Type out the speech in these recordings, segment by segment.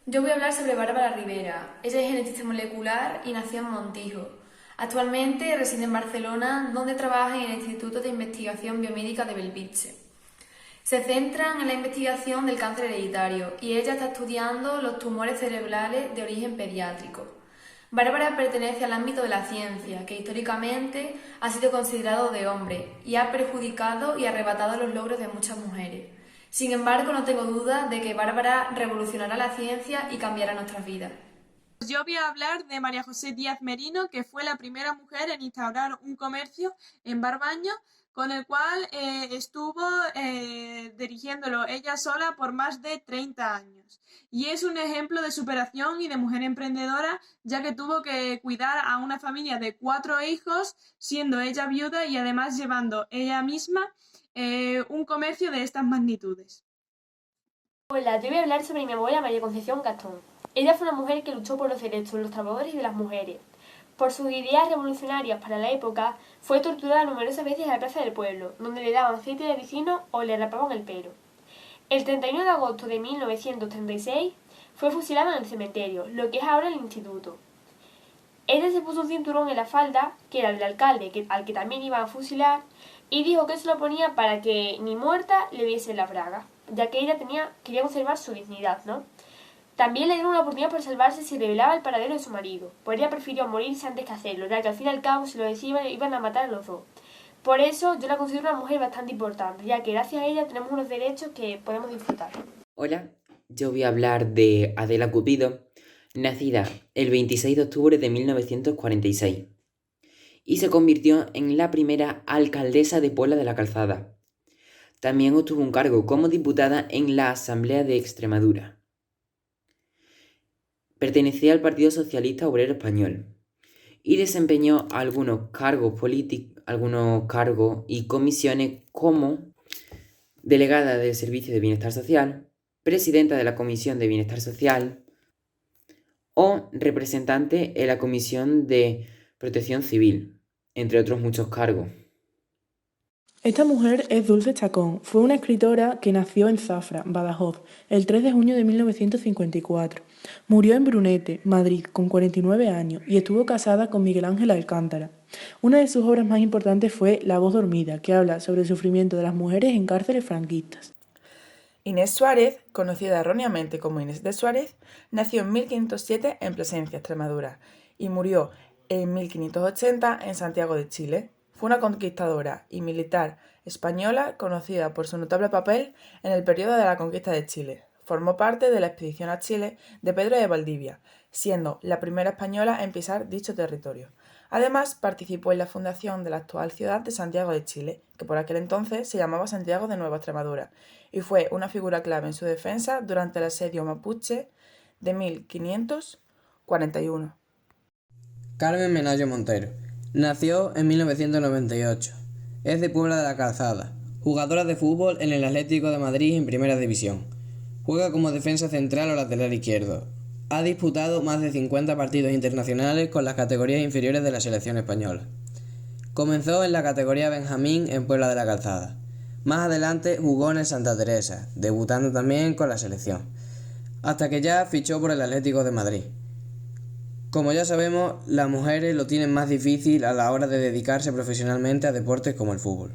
Yo voy a hablar sobre Bárbara Rivera. Ella es genetista molecular y nació en Montijo. Actualmente reside en Barcelona, donde trabaja en el Instituto de Investigación Biomédica de Belvitge. Se centran en la investigación del cáncer hereditario y ella está estudiando los tumores cerebrales de origen pediátrico. Bárbara pertenece al ámbito de la ciencia, que históricamente ha sido considerado de hombre y ha perjudicado y arrebatado los logros de muchas mujeres. Sin embargo, no tengo duda de que Bárbara revolucionará la ciencia y cambiará nuestras vidas. Yo voy a hablar de María José Díaz Merino, que fue la primera mujer en instaurar un comercio en Barbaño, con el cual estuvo dirigiéndolo ella sola por más de 30 años. Y es un ejemplo de superación y de mujer emprendedora, ya que tuvo que cuidar a una familia de 4 hijos, siendo ella viuda y además llevando ella misma un comercio de estas magnitudes. Hola, yo voy a hablar sobre mi abuela María Concepción Gastón. Ella fue una mujer que luchó por los derechos de los trabajadores y de las mujeres. Por sus ideas revolucionarias para la época, fue torturada numerosas veces en la plaza del pueblo, donde le daban aceite de ricino o le rapaban el pelo. El 31 de agosto de 1936 fue fusilada en el cementerio, lo que es ahora el instituto. Ella se puso un cinturón en la falda, que era el del alcalde, al que también iban a fusilar, y dijo que se lo ponía para que ni muerta le viese la braga, ya que ella quería conservar su dignidad, ¿no? También le dieron una oportunidad para salvarse si revelaba el paradero de su marido, pues ella prefirió morirse antes que hacerlo, ya que al fin y al cabo si lo decían iban a matar a los dos. Por eso yo la considero una mujer bastante importante, ya que gracias a ella tenemos unos derechos que podemos disfrutar. Hola, yo voy a hablar de Adela Cupido, nacida el 26 de octubre de 1946, y se convirtió en la primera alcaldesa de Puebla de la Calzada. También obtuvo un cargo como diputada en la Asamblea de Extremadura. Pertenecía al Partido Socialista Obrero Español y desempeñó algunos cargos políticos, algunos cargos y comisiones como delegada del Servicio de Bienestar Social, presidenta de la Comisión de Bienestar Social o representante en la Comisión de Protección Civil, entre otros muchos cargos. Esta mujer es Dulce Chacón. Fue una escritora que nació en Zafra, Badajoz, el 3 de junio de 1954. Murió en Brunete, Madrid, con 49 años y estuvo casada con Miguel Ángel Alcántara. Una de sus obras más importantes fue La voz dormida, que habla sobre el sufrimiento de las mujeres en cárceles franquistas. Inés Suárez, conocida erróneamente como Inés de Suárez, nació en 1507 en Plasencia, Extremadura, y murió en 1580 en Santiago de Chile. Fue una conquistadora y militar española conocida por su notable papel en el periodo de la conquista de Chile. Formó parte de la expedición a Chile de Pedro de Valdivia, siendo la primera española en pisar dicho territorio. Además, participó en la fundación de la actual ciudad de Santiago de Chile, que por aquel entonces se llamaba Santiago de Nueva Extremadura, y fue una figura clave en su defensa durante el asedio mapuche de 1541. Carmen Menayo Montero. Nació en 1998. Es de Puebla de la Calzada. Jugadora de fútbol en el Atlético de Madrid en Primera División. Juega como defensa central o lateral izquierdo. Ha disputado más de 50 partidos internacionales con las categorías inferiores de la selección española. Comenzó en la categoría Benjamín en Puebla de la Calzada. Más adelante jugó en el Santa Teresa, debutando también con la selección, hasta que ya fichó por el Atlético de Madrid. Como ya sabemos, las mujeres lo tienen más difícil a la hora de dedicarse profesionalmente a deportes como el fútbol.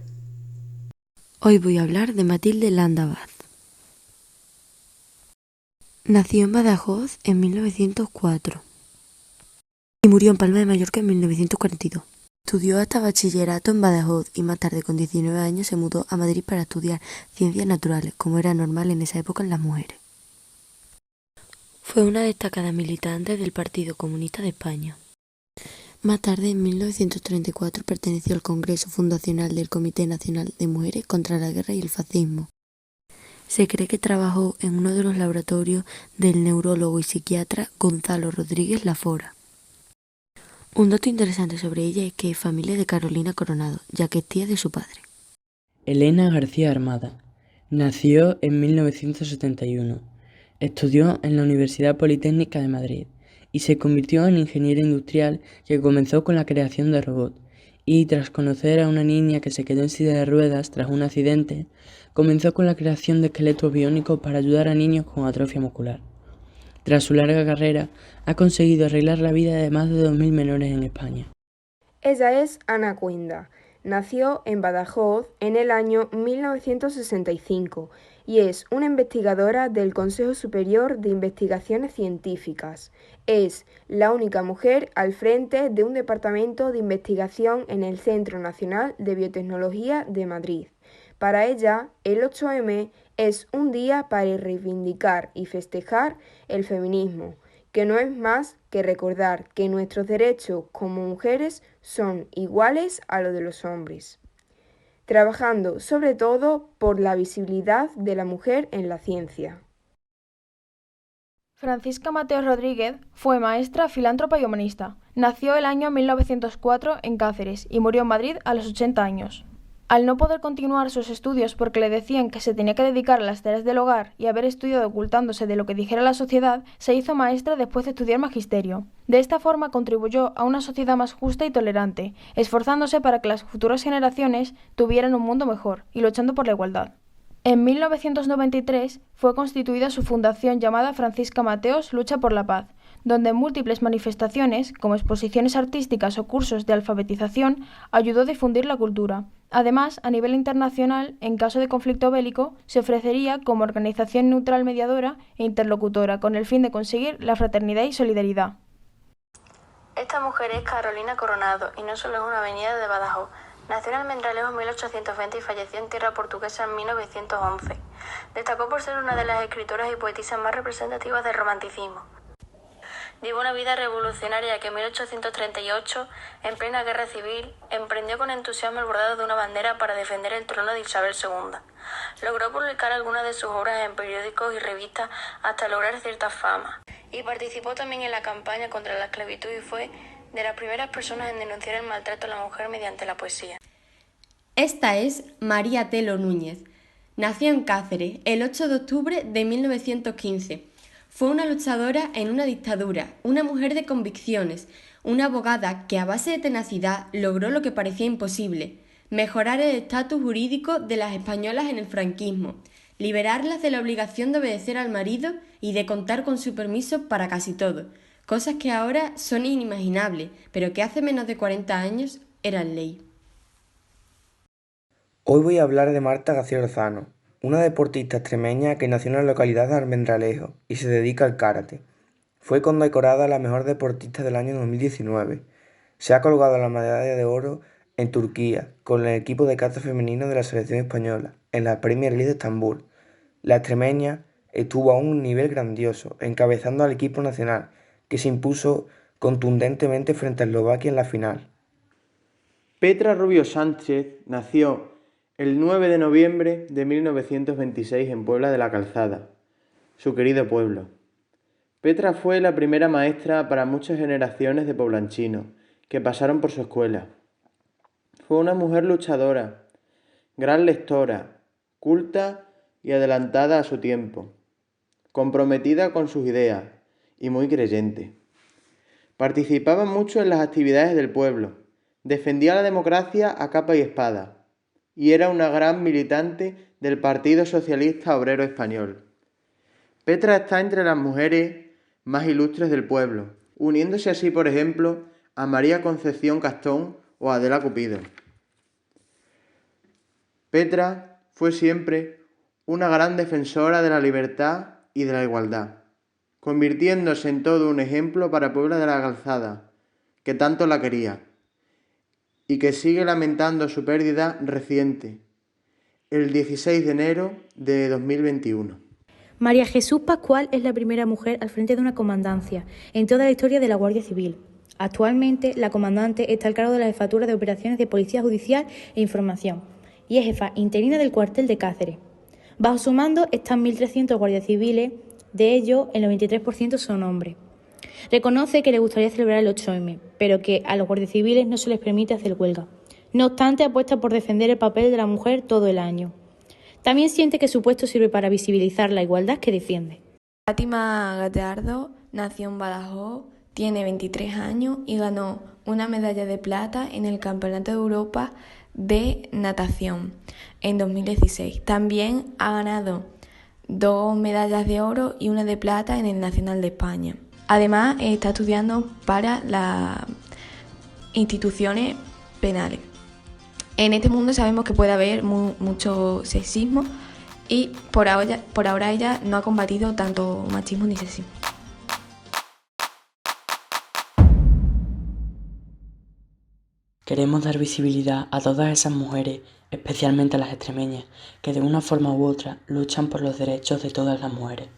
Hoy voy a hablar de Matilde Landabad. Nació en Badajoz en 1904 y murió en Palma de Mallorca en 1942. Estudió hasta bachillerato en Badajoz y más tarde, con 19 años, se mudó a Madrid para estudiar ciencias naturales, como era normal en esa época en las mujeres. Fue una destacada militante del Partido Comunista de España. Más tarde, en 1934, perteneció al Congreso Fundacional del Comité Nacional de Mujeres contra la Guerra y el Fascismo. Se cree que trabajó en uno de los laboratorios del neurólogo y psiquiatra Gonzalo Rodríguez Lafora. Un dato interesante sobre ella es que es familia de Carolina Coronado, ya que es tía de su padre. Elena García Armada. Nació en 1971. Estudió en la Universidad Politécnica de Madrid y se convirtió en ingeniera industrial que comenzó con la creación de robots y, tras conocer a una niña que se quedó en silla de ruedas tras un accidente, comenzó con la creación de esqueletos biónicos para ayudar a niños con atrofia muscular. Tras su larga carrera, ha conseguido arreglar la vida de más de 2.000 menores en España. Ella es Ana Cuenda. Nació en Badajoz en el año 1965 y es una investigadora del Consejo Superior de Investigaciones Científicas. Es la única mujer al frente de un departamento de investigación en el Centro Nacional de Biotecnología de Madrid. Para ella, el 8M es un día para reivindicar y festejar el feminismo, que no es más que recordar que nuestros derechos como mujeres son iguales a los de los hombres, trabajando sobre todo por la visibilidad de la mujer en la ciencia. Francisca Mateos Rodríguez fue maestra, filántropa y humanista. Nació el año 1904 en Cáceres y murió en Madrid a los 80 años. Al no poder continuar sus estudios porque le decían que se tenía que dedicar a las tareas del hogar y haber estudiado ocultándose de lo que dijera la sociedad, se hizo maestra después de estudiar magisterio. De esta forma contribuyó a una sociedad más justa y tolerante, esforzándose para que las futuras generaciones tuvieran un mundo mejor y luchando por la igualdad. En 1993 fue constituida su fundación llamada Francisca Mateos Lucha por la Paz, donde en múltiples manifestaciones, como exposiciones artísticas o cursos de alfabetización, ayudó a difundir la cultura. Además, a nivel internacional, en caso de conflicto bélico, se ofrecería como organización neutral mediadora e interlocutora con el fin de conseguir la fraternidad y solidaridad. Esta mujer es Carolina Coronado y no solo es una avenida de Badajoz. Nació en Almendralejo en 1820 y falleció en tierra portuguesa en 1911. Destacó por ser una de las escritoras y poetisas más representativas del romanticismo. Llevó una vida revolucionaria que en 1838, en plena guerra civil, emprendió con entusiasmo el bordado de una bandera para defender el trono de Isabel II. Logró publicar algunas de sus obras en periódicos y revistas hasta lograr cierta fama. Y participó también en la campaña contra la esclavitud y fue de las primeras personas en denunciar el maltrato a la mujer mediante la poesía. Esta es María Telo Núñez. Nació en Cáceres el 8 de octubre de 1915. Fue una luchadora en una dictadura, una mujer de convicciones, una abogada que a base de tenacidad logró lo que parecía imposible, mejorar el estatus jurídico de las españolas en el franquismo, liberarlas de la obligación de obedecer al marido y de contar con su permiso para casi todo, cosas que ahora son inimaginables, pero que hace menos de 40 años eran ley. Hoy voy a hablar de Marta García Lozano, una deportista extremeña que nació en la localidad de Almendralejo y se dedica al karate. Fue condecorada la mejor deportista del año 2019. Se ha colgado la medalla de oro en Turquía con el equipo de karate femenino de la selección española en la Premier League de Estambul. La extremeña estuvo a un nivel grandioso, encabezando al equipo nacional, que se impuso contundentemente frente a Eslovaquia en la final. Petra Rubio Sánchez nació el 9 de noviembre de 1926 en Puebla de la Calzada, su querido pueblo. Petra fue la primera maestra para muchas generaciones de poblancinos que pasaron por su escuela. Fue una mujer luchadora, gran lectora, culta y adelantada a su tiempo, comprometida con sus ideas y muy creyente. Participaba mucho en las actividades del pueblo, defendía la democracia a capa y espada, y era una gran militante del Partido Socialista Obrero Español. Petra está entre las mujeres más ilustres del pueblo, uniéndose así, por ejemplo, a María Concepción Castón o a Adela Cupido. Petra fue siempre una gran defensora de la libertad y de la igualdad, convirtiéndose en todo un ejemplo para Puebla de la Calzada, que tanto la quería, y que sigue lamentando su pérdida reciente, el 16 de enero de 2021. María Jesús Pascual es la primera mujer al frente de una comandancia en toda la historia de la Guardia Civil. Actualmente, la comandante está al cargo de la jefatura de operaciones de Policía Judicial e Información y es jefa interina del cuartel de Cáceres. Bajo su mando están 1.300 guardias civiles, de ellos el 93% son hombres. Reconoce que le gustaría celebrar el 8M, pero que a los guardias civiles no se les permite hacer huelga. No obstante, apuesta por defender el papel de la mujer todo el año. También siente que su puesto sirve para visibilizar la igualdad que defiende. Fátima Gallardo nació en Badajoz, tiene 23 años y ganó una medalla de plata en el Campeonato de Europa de Natación en 2016. También ha ganado 2 medallas de oro y una de plata en el Nacional de España. Además, está estudiando para las instituciones penales. En este mundo sabemos que puede haber mucho sexismo y por ahora ella no ha combatido tanto machismo ni sexismo. Queremos dar visibilidad a todas esas mujeres, especialmente a las extremeñas, que de una forma u otra luchan por los derechos de todas las mujeres.